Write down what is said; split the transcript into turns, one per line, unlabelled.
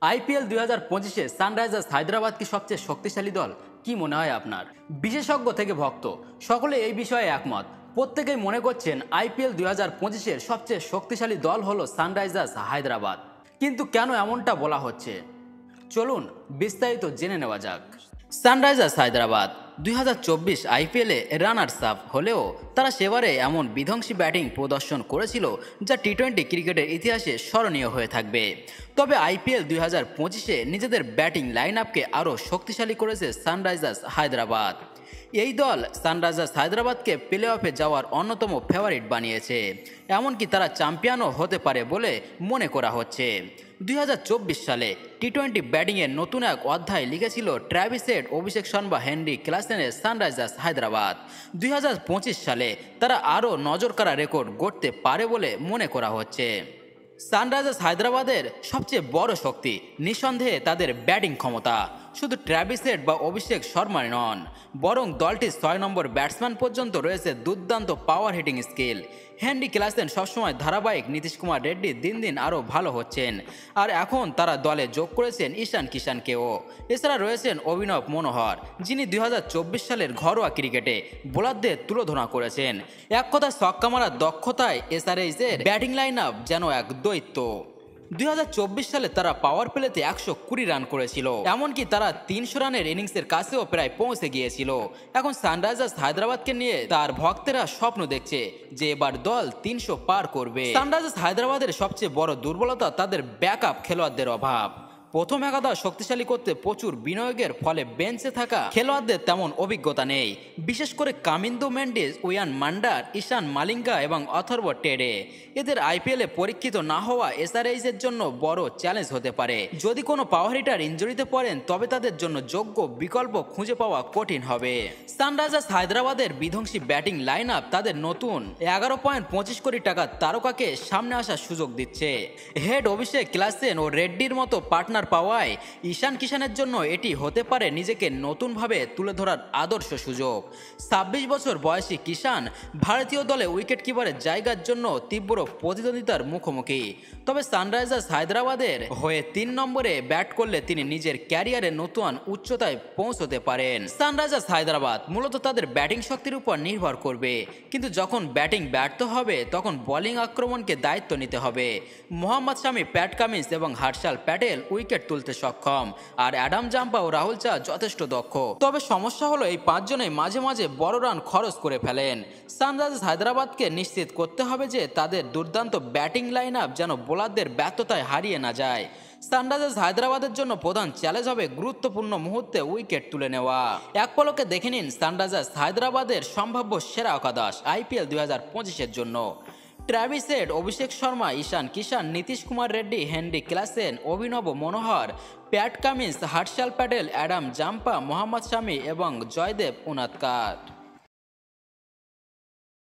IPL 2025-এ Sunrisers Hyderabad কি সবচেয়ে শক্তিশালী দল? কি মনে হয় আপনার? বিশেষজ্ঞ থেকে ভক্ত সকলে এই বিষয়ে একমত। প্রত্যেকেই মনে করছেন আইপিএল 2025-এর সবচেয়ে শক্তিশালী দল হলো সানরাইজার্স হায়দ্রাবাদ। কিন্তু কেন এমনটা বলা হচ্ছে, চলুন বিস্তারিত জেনে নেওয়া যাক। সানরাইজার্স হায়দ্রাবাদ 2024 আইপিএলে রানার্স আপ হলেও তারা সেবারে এমন বিধ্বংসী ব্যাটিং প্রদর্শন করেছিল যা টি-20 ক্রিকেটের ইতিহাসে স্মরণীয় হয়ে থাকবে। তবে আইপিএল 2025-এ নিজেদের ব্যাটিং লাইন আপকে আরও শক্তিশালী করেছে সানরাইজার্স হায়দ্রাবাদ। এই দল সানরাইজার্স হায়দ্রাবাদকে প্লে অফে যাওয়ার অন্যতম ফেভারিট বানিয়েছে, এমনকি তারা চ্যাম্পিয়নও হতে পারে বলে মনে করা হচ্ছে। 2024 সালে টি-20 ব্যাটিংয়ের নতুন এক অধ্যায় লিখেছিল Travis Head, Abhishek Sharma, Henry ক্লাসেনের Sunrisers Hyderabad. 2025 সালে তারা আরও নজরকাড়া রেকর্ড গড়তে পারে বলে মনে করা হচ্ছে। সানরাইজার্স হায়দ্রাবাদের সবচেয়ে বড় শক্তি নিঃসন্দেহে তাদের ব্যাটিং ক্ষমতা। শুধু ট্র্যাভিস হেড বা অভিষেক শর্মা নন, বরং দলটির 6 নম্বর ব্যাটসম্যান পর্যন্ত রয়েছে দুর্দান্ত power hitting skill. Henry Klaasen সবসময় ধারাবাহিক, নীতিশ কুমার রেড্ডি দিন দিন আরও ভালো হচ্ছেন, আর এখন তারা দলে যোগ করেছেন ঈশান কিষানকেও। এছাড়া রয়েছেন অভিনব মনোহর, যিনি 2024 সালের ঘরোয়া ক্রিকেটে বোলারদের তুলোধনা করেছেন। এক কথায় ছক্কা মারার দক্ষতায় এসআরএইচের ব্যাটিং লাইন আপ যেন এক দৈত্য। 2024 সালে তারা পাওয়ার প্লেতে 120 রান করেছিল, এমনকি তারা 300 রানের ইনিংসের কাছেও প্রায় পৌঁছে গিয়েছিল। এখন সানরাইজার্স হায়দ্রাবাদকে নিয়ে তার ভক্তেরা স্বপ্ন দেখছে যে এবার দল 300 পার করবে। সানরাইজার্স হায়দ্রাবাদের সবচেয়ে বড় দুর্বলতা তাদের ব্যাকআপ খেলোয়াড়দের অভাব। প্রথম একাদশ শক্তিশালী করতে প্রচুর বিনিয়োগের ফলে বেঞ্চে থাকা খেলোয়াড়দের তেমন অভিজ্ঞতা নেই, বিশেষ করে কামিন্দো মেন্ডিস, ওয়ান মান্ডার, ঈশান মালিঙ্গা এবং অথর্ব টেডে। এদের আইপিএলে পরীক্ষিত না হওয়া এসআরএইচের জন্য বড় চ্যালেঞ্জ হতে পারে। যদি কোনো পাওয়ার হিটার ইনজুরিতে পড়েন তবে তাদের জন্য যোগ্য বিকল্প খুঁজে পাওয়া কঠিন হবে। সানরাইজার্স হায়দ্রাবাদের বিধ্বংসী ব্যাটিং লাইন আপ তাদের নতুন 11.25 কোটি টাকার তারকাকে সামনে আসার সুযোগ দিচ্ছে। হেড অভিষেক, ক্লাসেন ও রেড্ডির মতো পার্টনার পাওয়ায় ঈশান কিষানের জন্য এটি হতে পারে নিজেকে নতুনভাবে তুলে ধরার আদর্শ সুযোগ। 26 বছর বয়সী কিষান ভারতীয় দলে উইকেট কিপারের জায়গার জন্য তীব্র প্রতিদ্বন্দ্বিতার মুখোমুখি। তবে সানরাইজার্স হায়দ্রাবাদের হয়ে 3 নম্বরে ব্যাট করলে তিনি নিজের ক্যারিয়ারে নতুন উচ্চতায় পৌঁছতে পারেন। সানরাইজার্স হায়দ্রাবাদ মূলত তাদের ব্যাটিং শক্তির উপর নির্ভর করবে, কিন্তু যখন ব্যাটিং ব্যর্থ হবে তখন বোলিং আক্রমণকে দায়িত্ব নিতে হবে। মোহাম্মদ শামি, প্যাট কামিন্স এবং হর্ষাল প্যাটেল উইকেট তুলতে সক্ষম, আর অ্যাডাম জাম্পা ও রাহুল চা যথেষ্ট দক্ষ। তবে সমস্যা হলো এই 5 জনেই মাঝে মাঝে বড় রান খরচ করে ফেলেন। সানরাইজার্স হায়দ্রাবাদকে নিশ্চিত করতে হবে যে তাদের দুর্দান্ত ব্যাটিং লাইন আপ যেন বোলারদের ব্যর্থতায় হারিয়ে না যায়। সানরাইজার্স হায়দ্রাবাদের জন্য প্রধান চ্যালেঞ্জ হবে গুরুত্বপূর্ণ মুহূর্তে উইকেট তুলে নেওয়া। এক পলকে দেখে নিন সানরাইজার্স হায়দ্রাবাদের সম্ভাব্য সেরা একাদশ আইপিএল 2025-এর জন্য। Travis Head, Abhishek Sharma, Ishan Kishan, Nitish Kumar Reddy, Henry Klaasen, Abhinav Manohar, Pat Cummins, Harshal Patel, Adam Zampa, Mohammad Shami এবং জয়দেব উনাদকাট।